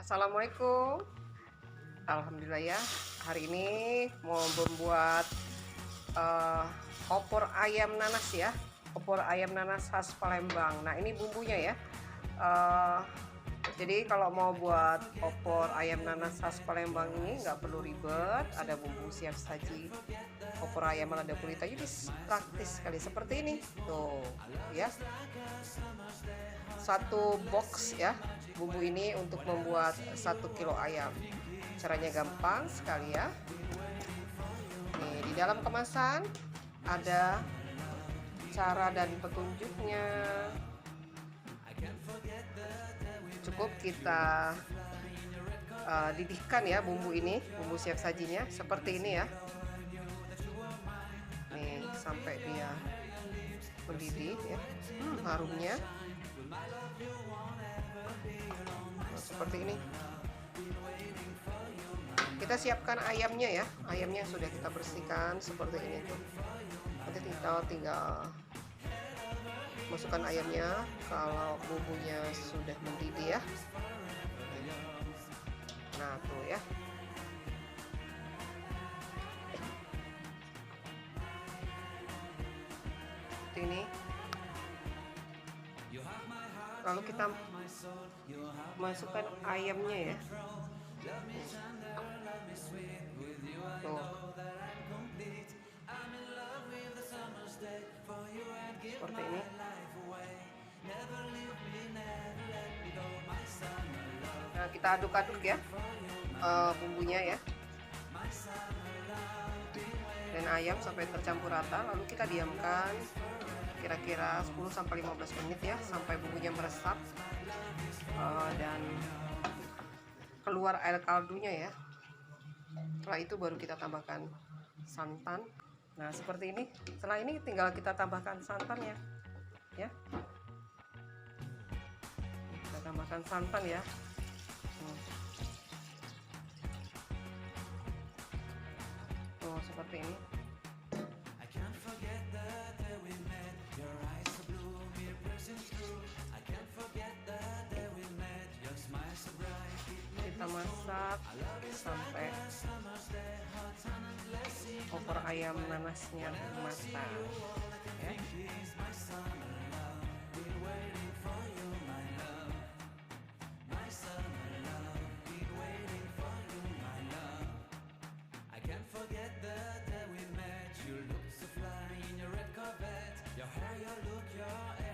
Assalamualaikum. Alhamdulillah ya. Hari ini mau membuat eh, opor ayam nanas ya. Opor ayam nanas khas Palembang. Nah, ini bumbunya ya. Eh, jadi kalau mau buat opor ayam nanas khas Palembang ini nggak perlu ribet. Ada bumbu siap saji. Opor ayam lada kulit aja praktis sekali seperti ini. Tuh, ya. Satu box ya bumbu ini untuk membuat 1 kilo ayam. Caranya gampang sekali ya. Nih, di dalam kemasan ada cara dan petunjuknya. Cukup kita didihkan ya bumbu ini, bumbu siap sajinya seperti ini ya. Nih, sampai dia mendidih ya. Harumnya seperti ini. Kita siapkan ayamnya ya. Ayamnya sudah kita bersihkan seperti ini tuh. Nanti tinggal masukkan ayamnya kalau bumbunya sudah mendidih ya. Nah, tuh ya. Seperti ini. Lalu kita masukkan ayamnya ya. Tuh. Seperti ini. Nah, kita aduk-aduk ya bumbunya ya dan ayam sampai tercampur rata, lalu kita diamkan kira-kira 10-15 menit ya sampai bumbunya meresap dan keluar air kaldunya ya. Setelah itu baru kita tambahkan santan. Nah, seperti ini. Setelah ini tinggal kita tambahkan santannya ya. Kita tambahkan santan ya. Tuh, seperti ini. Kita masak sampai opor ayam nanasnya matang ya. Forget the day we met. You look so fly in your red Corvette. Your hair, your look, your